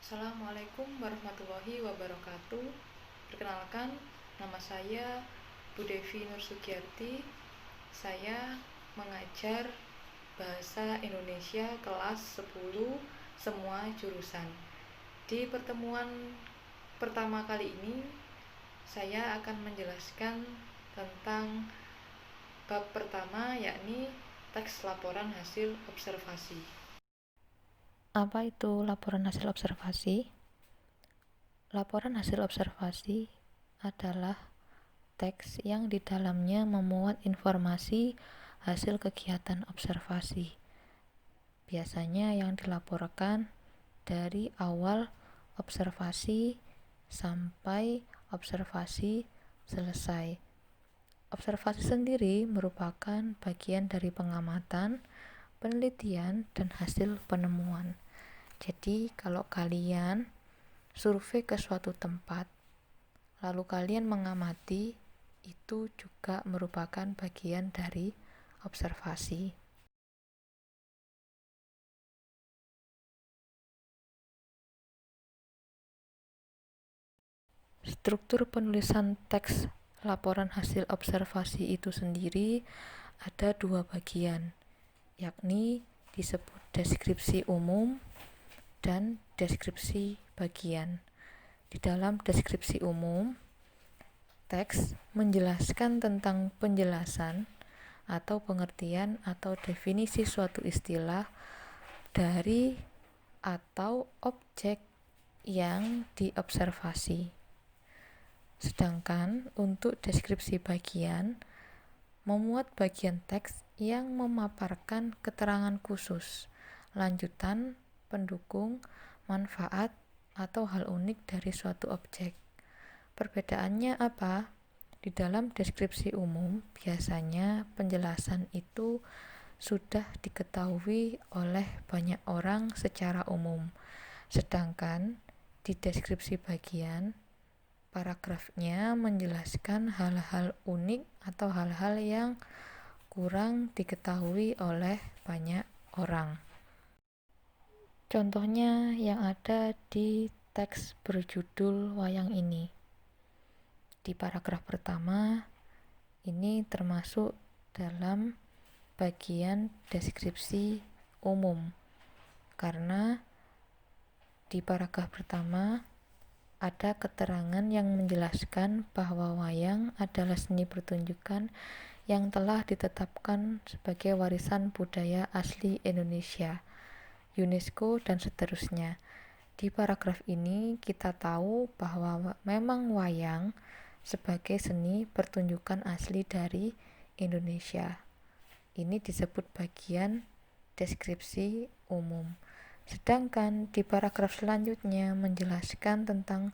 Assalamualaikum warahmatullahi wabarakatuh. Perkenalkan, nama saya Bu Devi Nur Sugiyarti. Saya mengajar Bahasa Indonesia kelas 10 semua jurusan. Di pertemuan pertama kali ini, saya akan menjelaskan tentang bab pertama, yakni teks laporan hasil observasi. Apa itu laporan hasil observasi? Laporan hasil observasi adalah teks yang di dalamnya memuat informasi hasil kegiatan observasi. Biasanya yang dilaporkan dari awal observasi sampai observasi selesai. Observasi sendiri merupakan bagian dari pengamatan, penelitian, dan hasil penemuan. Jadi kalau kalian survei ke suatu tempat, lalu kalian mengamati, itu juga merupakan bagian dari observasi. Struktur penulisan teks laporan hasil observasi itu sendiri ada dua bagian, yakni disebut deskripsi umum dan deskripsi bagian. Di dalam deskripsi umum, teks menjelaskan tentang penjelasan atau pengertian atau definisi suatu istilah dari atau objek yang diobservasi. Sedangkan untuk deskripsi bagian memuat bagian teks yang memaparkan keterangan khusus, lanjutan, pendukung, manfaat, atau hal unik dari suatu objek. Perbedaannya apa? Di dalam deskripsi umum, biasanya penjelasan itu sudah diketahui oleh banyak orang secara umum. Sedangkan di deskripsi bagian, paragrafnya menjelaskan hal-hal unik atau hal-hal yang kurang diketahui oleh banyak orang. Contohnya yang ada di teks berjudul wayang ini. Di paragraf pertama, ini termasuk dalam bagian deskripsi umum, karena di paragraf pertama ada keterangan yang menjelaskan bahwa wayang adalah seni pertunjukan yang telah ditetapkan sebagai warisan budaya asli Indonesia, UNESCO, dan seterusnya. Di paragraf ini kita tahu bahwa memang wayang sebagai seni pertunjukan asli dari Indonesia. Ini disebut bagian deskripsi umum. Sedangkan di paragraf selanjutnya menjelaskan tentang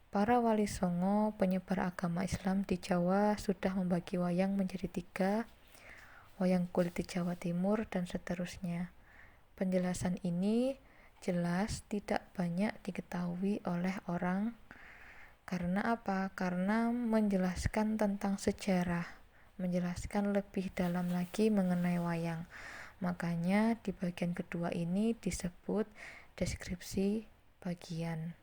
para wali songo penyebar agama Islam di Jawa sudah membagi wayang menjadi 3, wayang kulit di Jawa Timur, dan seterusnya. Penjelasan ini jelas tidak banyak diketahui oleh orang. Karena apa? Karena menjelaskan tentang sejarah, menjelaskan lebih dalam lagi mengenai wayang. Makanya di bagian kedua ini disebut deskripsi bagian.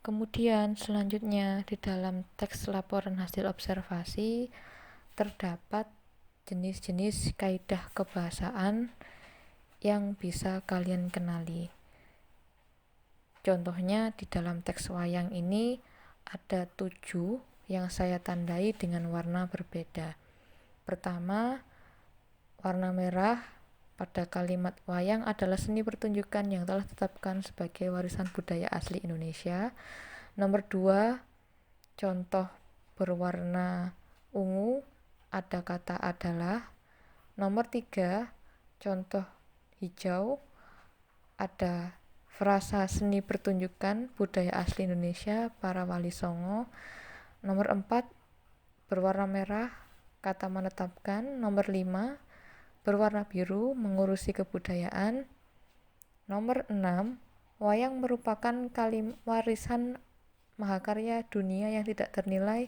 Kemudian selanjutnya di dalam teks laporan hasil observasi terdapat jenis-jenis kaidah kebahasaan yang bisa kalian kenali. Contohnya di dalam teks wayang ini ada 7 yang saya tandai dengan warna berbeda. Pertama, warna merah pada kalimat wayang adalah seni pertunjukan yang telah ditetapkan sebagai warisan budaya asli Indonesia. Nomor 2, contoh berwarna ungu ada kata adalah. Nomor 3, contoh hijau ada frasa seni pertunjukan budaya asli Indonesia para wali songo. Nomor 4, berwarna merah kata menetapkan. Nomor 5, berwarna biru mengurusi kebudayaan. Nomor 6, Wayang merupakan warisan mahakarya dunia yang tidak ternilai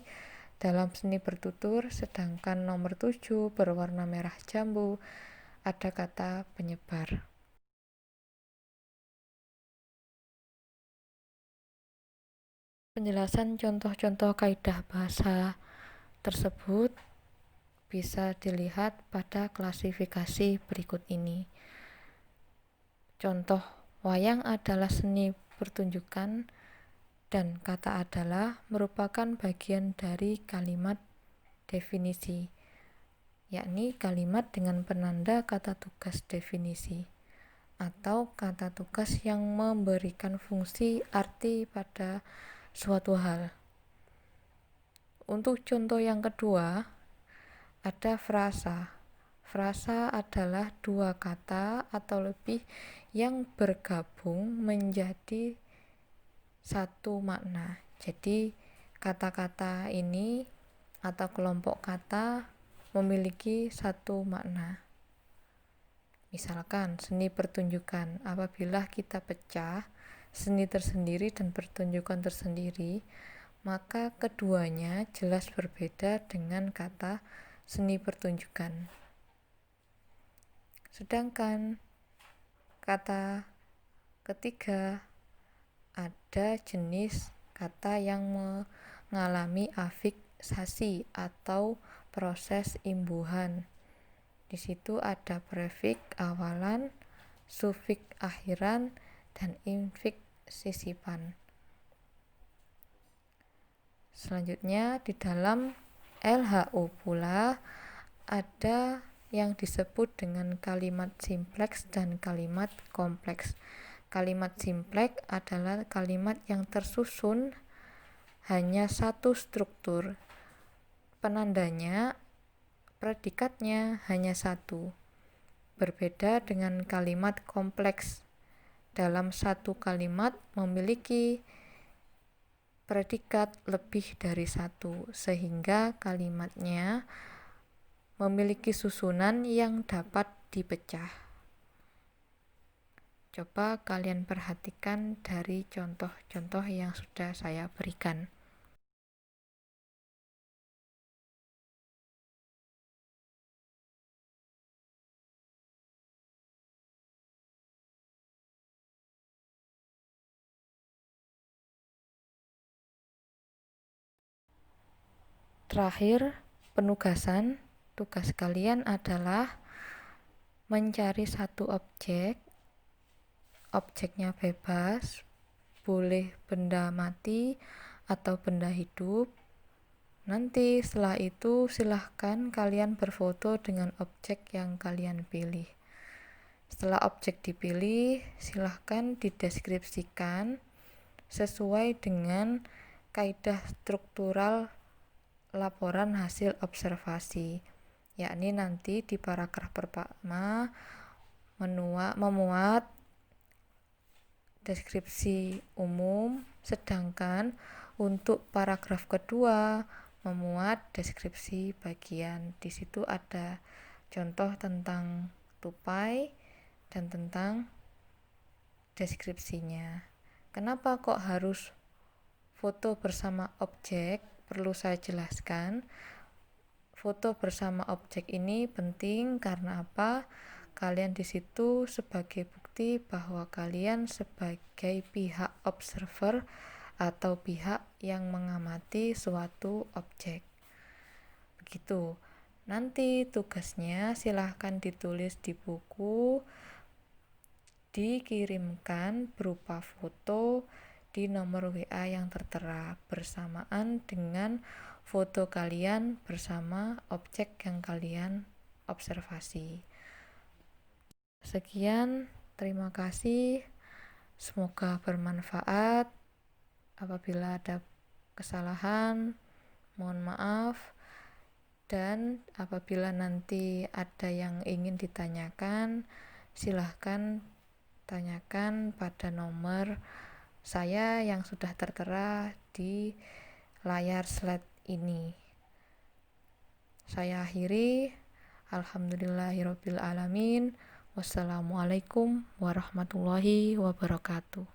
dalam seni bertutur, sedangkan nomor 7 berwarna merah jambu ada kata penyebar. Penjelasan contoh-contoh kaidah bahasa tersebut bisa dilihat pada klasifikasi berikut ini. Contoh, wayang adalah seni pertunjukan dan kata adalah merupakan bagian dari kalimat definisi, yakni kalimat dengan penanda kata tugas definisi atau kata tugas yang memberikan fungsi arti pada suatu hal. Untuk contoh yang kedua, ada frasa. Frasa adalah dua kata atau lebih yang bergabung menjadi satu makna. Jadi kata-kata ini atau kelompok kata memiliki satu makna. Misalkan seni pertunjukan, apabila kita pecah seni tersendiri dan pertunjukan tersendiri, maka keduanya jelas berbeda dengan kata seni pertunjukan. Sedangkan kata ketiga, ada jenis kata yang mengalami afiksasi atau proses imbuhan. Di situ ada prefik awalan, sufik akhiran, dan infik sisipan. Selanjutnya di dalam LHU pula ada yang disebut dengan kalimat simpleks dan kalimat kompleks. Kalimat simpleks adalah kalimat yang tersusun hanya satu struktur. Penandanya, predikatnya hanya satu. Berbeda dengan kalimat kompleks. Dalam satu kalimat memiliki predikat lebih dari satu, sehingga kalimatnya memiliki susunan yang dapat dipecah. Coba kalian perhatikan dari contoh-contoh yang sudah saya berikan. Terakhir, tugas kalian adalah mencari satu objeknya bebas, boleh benda mati atau benda hidup. Nanti setelah itu silahkan kalian berfoto dengan objek yang kalian pilih. Setelah objek dipilih, silahkan dideskripsikan sesuai dengan kaidah struktural laporan hasil observasi, yakni nanti di paragraf pertama memuat deskripsi umum, sedangkan untuk paragraf kedua memuat deskripsi bagian. Di situ ada contoh tentang tupai dan tentang deskripsinya. Kenapa kok harus foto bersama objek? Perlu saya jelaskan. Foto bersama objek ini penting karena apa? Kalian di situ sebagai bukti bahwa kalian sebagai pihak observer atau pihak yang mengamati suatu objek. Begitu. Nanti tugasnya silahkan ditulis di buku, dikirimkan berupa foto di nomor WA yang tertera bersamaan dengan foto kalian bersama objek yang kalian observasi. Sekian, terima kasih. Semoga bermanfaat. Apabila ada kesalahan, mohon maaf. Dan apabila nanti ada yang ingin ditanyakan, silahkan tanyakan pada nomor saya yang sudah tertera di layar slide ini. Saya akhiri. Alhamdulillahirabbil alamin. Wassalamualaikum warahmatullahi wabarakatuh.